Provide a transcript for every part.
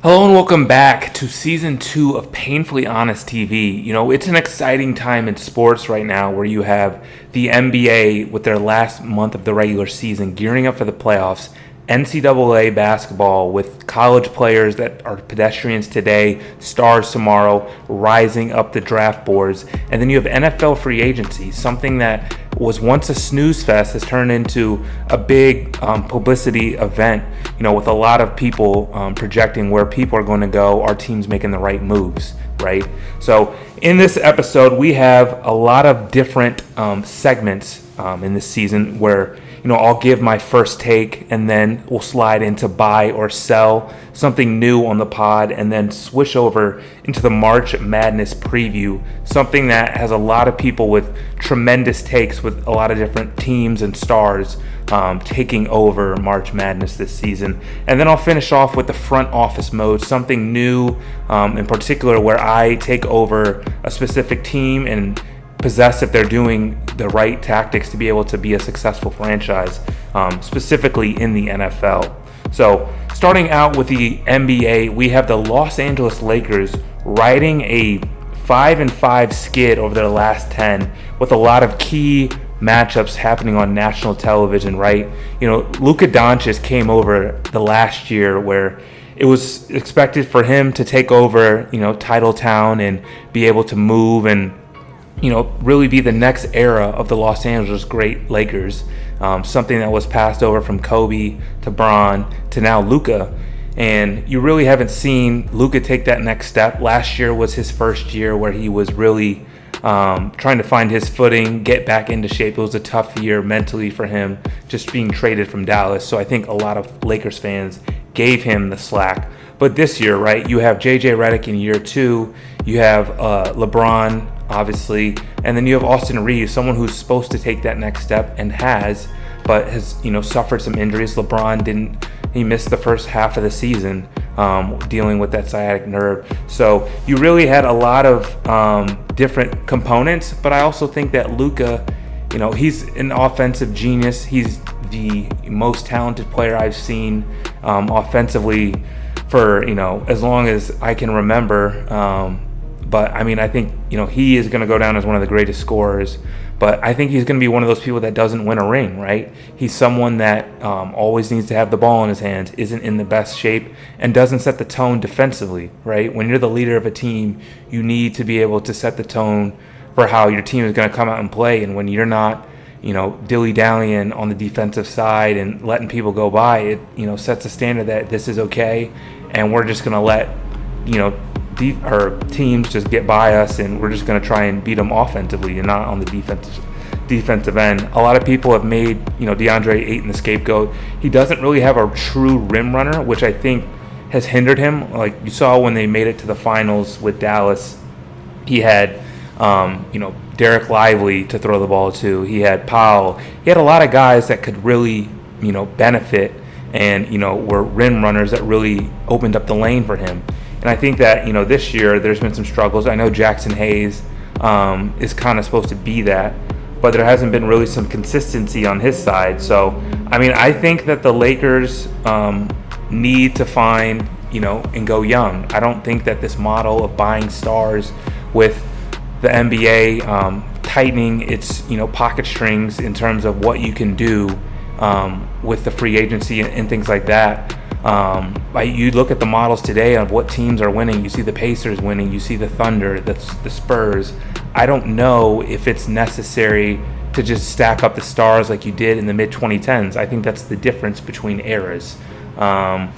Hello and welcome back to season 2 of Painfully Honest TV. It's an exciting time in sports right now where you have the NBA with their last month of the regular season gearing up for the playoffs, NCAA basketball with college players that are pedestrians today, stars tomorrow, rising up the draft boards, and then you have NFL free agency, something that was once a snooze fest has turned into a big publicity event, with a lot of people projecting where people are going to go, our team's making the right moves, right? So in this episode, we have a lot of different segments in this season where I'll give my first take and then we'll slide into buy or sell something new on the pod and then switch over into the March Madness preview, something that has a lot of people with tremendous takes with a lot of different teams and stars taking over March Madness this season. And then I'll finish off with the front office mode, something new in particular where I take over a specific team and possess if they're doing the right tactics to be able to be a successful franchise, specifically in the NFL. So starting out with the NBA, we have the Los Angeles Lakers riding a 5-5 skid over their last 10 with a lot of key matchups happening on national television, right? Luka Doncic came over the last year where it was expected for him to take over, Title Town and be able to move and really be the next era of the Los Angeles great Lakers, something that was passed over from Kobe to Bron to now Luka. And you really haven't seen Luka take that next step. Last year was his first year where he was really trying to find his footing, get back into shape. It was a tough year mentally for him, just being traded from Dallas. So I think a lot of Lakers fans gave him the slack. But this year, right, you have JJ Redick in year 2, you have LeBron, obviously, and then you have Austin Reeves, someone who's supposed to take that next step and has, but has suffered some injuries. LeBron he missed the first half of the season dealing with that sciatic nerve. So you really had a lot of different components, but I also think that Luka, he's an offensive genius. He's the most talented player I've seen offensively for as long as I can remember. But I think he is going to go down as one of the greatest scorers. But I think he's going to be one of those people that doesn't win a ring, right? He's someone that always needs to have the ball in his hands, isn't in the best shape, and doesn't set the tone defensively, right? When you're the leader of a team, you need to be able to set the tone for how your team is going to come out and play. And when you're not, dilly-dallying on the defensive side and letting people go by, it sets a standard that this is okay, and we're just going to let our teams just get by us, and we're just going to try and beat them offensively and not on the defensive end. A lot of people have made DeAndre Ayton the scapegoat. He doesn't really have a true rim runner, which I think has hindered him. Like you saw when they made it to the finals with Dallas, he had Derek Lively to throw the ball to. He had Powell. He had a lot of guys that could really benefit and were rim runners that really opened up the lane for him. And I think that, this year there's been some struggles. I know Jackson Hayes is kind of supposed to be that, but there hasn't been really some consistency on his side. So, I think that the Lakers need to find, and go young. I don't think that this model of buying stars with the NBA tightening its, pocket strings in terms of what you can do with the free agency and things like that. You look at the models today of what teams are winning. You see the Pacers winning. You see the Thunder, the Spurs. I don't know if it's necessary to just stack up the stars like you did in the mid-2010s. I think that's the difference between eras. And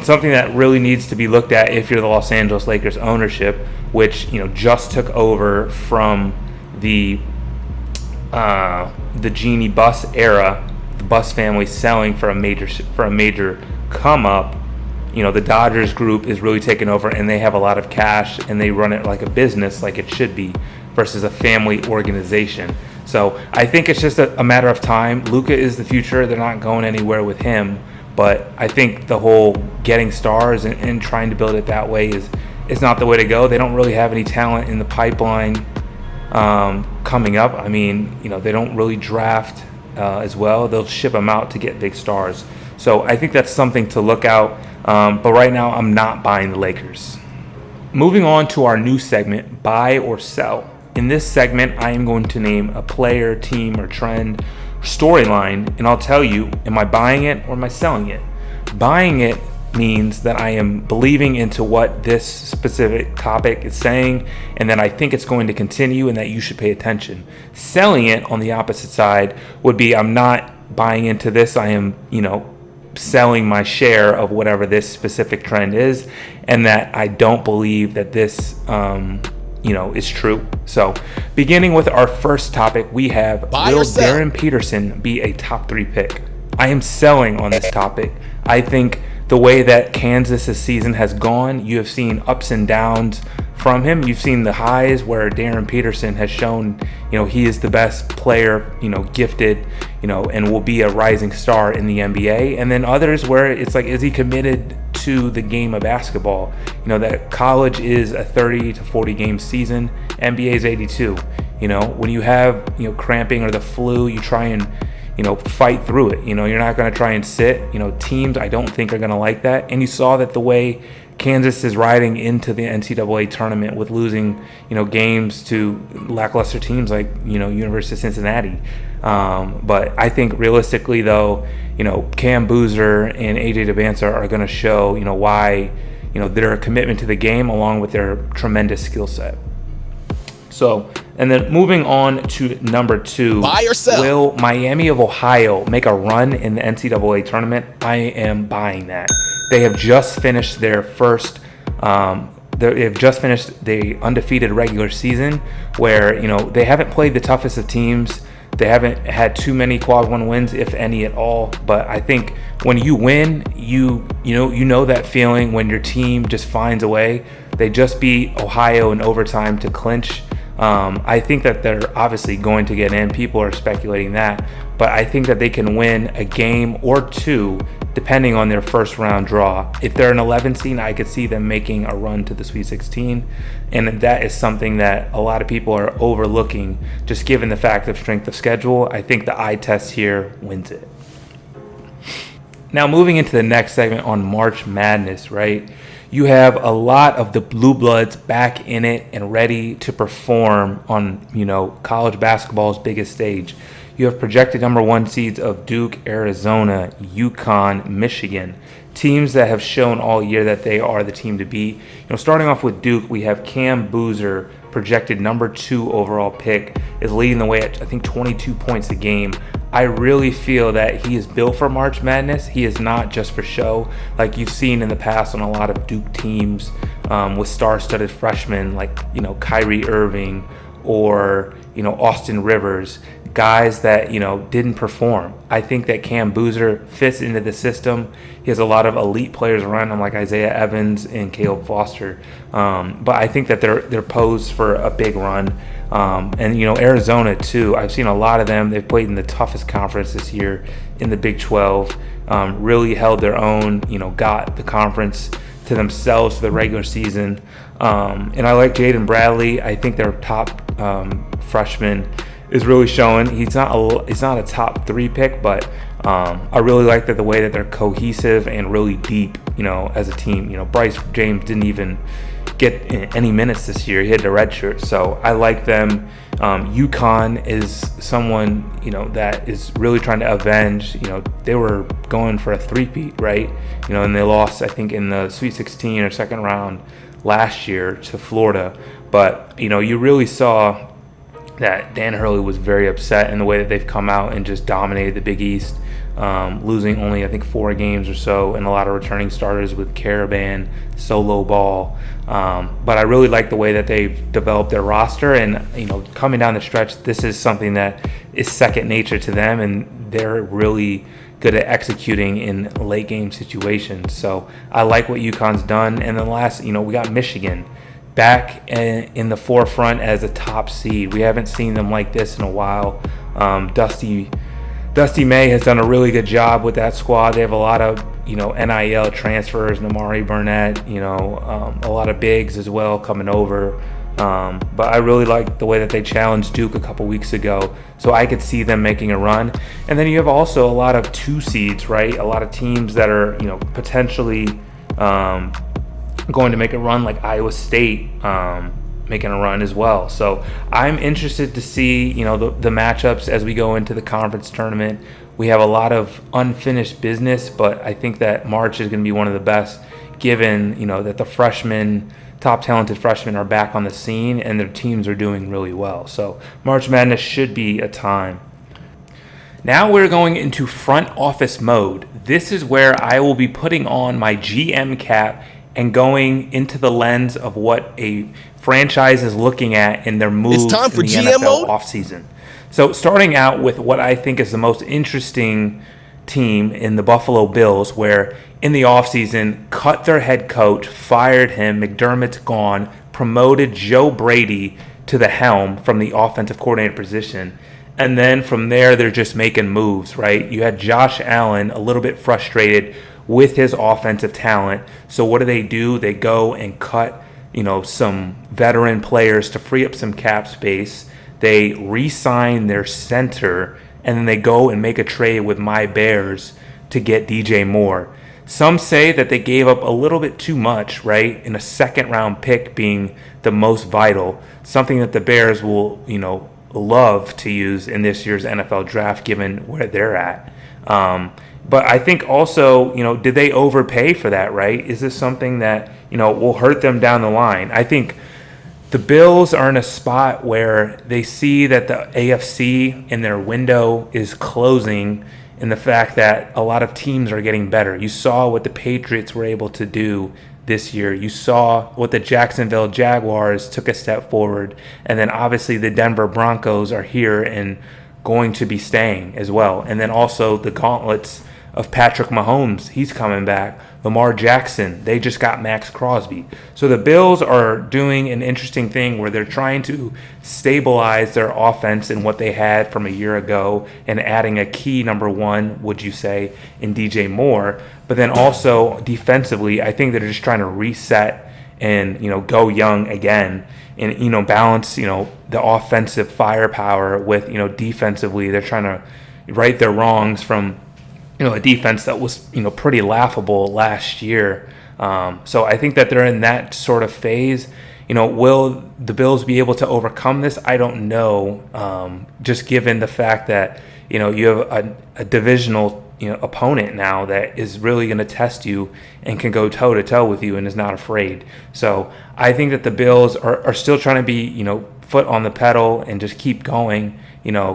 something that really needs to be looked at if you're the Los Angeles Lakers ownership, which just took over from the Genie Bus era, the Bus family selling for a major come up. The Dodgers group is really taking over, and they have a lot of cash, and they run it like a business, like it should be, versus a family organization. So I think it's just a matter of time. Luka is the future. They're not going anywhere with him, but I think the whole getting stars and trying to build it that way is not the way to go. They don't really have any talent in the pipeline coming up. They don't really draft as well. They'll ship them out to get big stars. So I think that's something to look out. But right now, I'm not buying the Lakers. Moving on to our new segment, buy or sell. In this segment, I am going to name a player, team, or trend, storyline, and I'll tell you, am I buying it or am I selling it? Buying it means that I am believing into what this specific topic is saying, and that I think it's going to continue and that you should pay attention. Selling it, on the opposite side, would be I'm not buying into this. I am, selling my share of whatever this specific trend is, and that I don't believe that this is true. So beginning with our first topic, we have, will Darren Peterson be a top 3 pick? I am selling on this topic. I think the way that Kansas' season has gone, you have seen ups and downs from him. You've seen the highs where Darren Peterson has shown, he is the best player, gifted, and will be a rising star in the NBA. And then others where it's like, is he committed to the game of basketball? That college is a 30 to 40 game season, NBA is 82. When you have, cramping or the flu, you try and fight through it. You're not going to try and sit. Teams I don't think are going to like that. And you saw that the way Kansas is riding into the NCAA tournament with losing, games to lackluster teams like, University of Cincinnati. But I think realistically, though, Cam Boozer and AJ DeBanza are going to show, why, their commitment to the game along with their tremendous skill set. So, and then moving on to number 2, buy or sell. Will Miami of Ohio make a run in the NCAA tournament? I am buying that. They have just finished their first. They've just finished the undefeated regular season, where they haven't played the toughest of teams. They haven't had too many quad 1 wins, if any at all. But I think when you win, you know that feeling when your team just finds a way. They just beat Ohio in overtime to clinch. I think that they're obviously going to get in. People are speculating that, but I think that they can win a game or 2 depending on their first round draw. If they're an 11 seed, I could see them making a run to the Sweet 16, and that is something that a lot of people are overlooking just given the fact of strength of schedule. I think the eye test here wins it. Now moving into the next segment on March Madness, right? You have a lot of the blue bloods back in it and ready to perform on, college basketball's biggest stage. You have projected number 1 seeds of Duke, Arizona, UConn, Michigan, teams that have shown all year that they are the team to beat. Starting off with Duke, we have Cam Boozer, projected number 2 overall pick, is leading the way at, I think, 22 points a game. I really feel that he is built for March Madness. He is not just for show, like you've seen in the past on a lot of Duke teams with star-studded freshmen like, Kyrie Irving or, Austin Rivers, guys that, didn't perform. I think that Cam Boozer fits into the system. He has a lot of elite players around him like Isaiah Evans and Caleb Foster. But I think that they're posed for a big run. And, Arizona, too. I've seen a lot of them. They've played in the toughest conference this year in the Big 12. Really held their own, got the conference to themselves for the regular season. And I like Jaden Bradley. I think their top freshman is really showing. He's not a top 3 pick, but I really like that the way that they're cohesive and really deep, as a team. Bryce James didn't even get any minutes this year. He had the red shirt, so I like them. UConn is someone, that is really trying to avenge. They were going for a three-peat, right? And they lost, I think, in the Sweet 16 or second round last year to Florida. But, you really saw that Dan Hurley was very upset in the way that they've come out and just dominated the Big East, losing only, I think, 4 games or so, and a lot of returning starters with Caravan, Solo Ball. But I really like the way that they've developed their roster, and, coming down the stretch, this is something that is second nature to them, and they're really good at executing in late game situations. So I like what UConn's done. And then last, we got Michigan back in the forefront as a top seed. We haven't seen them like this in a while. Dusty May has done a really good job with that squad. They have a lot of NIL transfers, Namari Burnett, a lot of bigs as well coming over. But I really like the way that they challenged Duke a couple weeks ago, so I could see them making a run. And then you have also a lot of 2 seeds, right? A lot of teams that are, potentially going to make a run, like Iowa State making a run as well. So I'm interested to see, the matchups as we go into the conference tournament. We have a lot of unfinished business, but I think that March is going to be one of the best, given, that the top talented freshmen are back on the scene and their teams are doing really well. So March Madness should be a time. Now we're going into front office mode. This is where I will be putting on my GM cap and going into the lens of what a franchise is looking at in their moves in the NFL offseason. So starting out with what I think is the most interesting team in the Buffalo Bills, where in the offseason cut their head coach, fired him, McDermott's gone, promoted Joe Brady to the helm from the offensive coordinator position. And then from there, they're just making moves, right? You had Josh Allen a little bit frustrated with his offensive talent. So what do? They go and cut, some veteran players to free up some cap space. They re-sign their center, and then they go and make a trade with my Bears to get DJ Moore. Some say that they gave up a little bit too much, right? In a second-round pick being the most vital, something that the Bears will, love to use in this year's NFL draft, given where they're at. But I think also, did they overpay for that, right? Is this something that, will hurt them down the line? I think the Bills are in a spot where they see that the AFC in their window is closing, and the fact that a lot of teams are getting better. You saw what the Patriots were able to do this year. You saw what the Jacksonville Jaguars took a step forward. And then obviously the Denver Broncos are here and going to be staying as well. And then also the gauntlets of Patrick Mahomes. He's coming back. Lamar Jackson. They just got Max Crosby. So the Bills are doing an interesting thing where they're trying to stabilize their offense in what they had from a year ago and adding a key number one, would you say, in DJ Moore. But then also defensively, I think they're just trying to reset and, go young again and, balance, the offensive firepower with, defensively. They're trying to right their wrongs from, a defense that was, pretty laughable last year. So I think that they're in that sort of phase. Will the Bills be able to overcome this? I don't know. Just given the fact that, you have a divisional, opponent now that is really going to test you and can go toe to toe with you and is not afraid. So I think that the Bills are still trying to be, foot on the pedal and just keep going,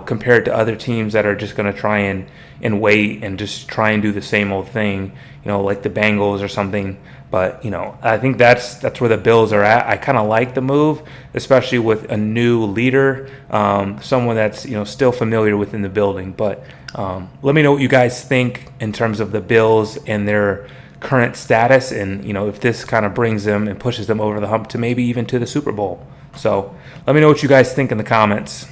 compared to other teams that are just going to try and wait and just try and do the same old thing, like the Bengals or something. But, I think that's where the Bills are at. I kind of like the move, especially with a new leader, someone that's, still familiar within the building. But let me know what you guys think in terms of the Bills and their current status and, if this kind of brings them and pushes them over the hump to maybe even to the Super Bowl. So let me know what you guys think in the comments.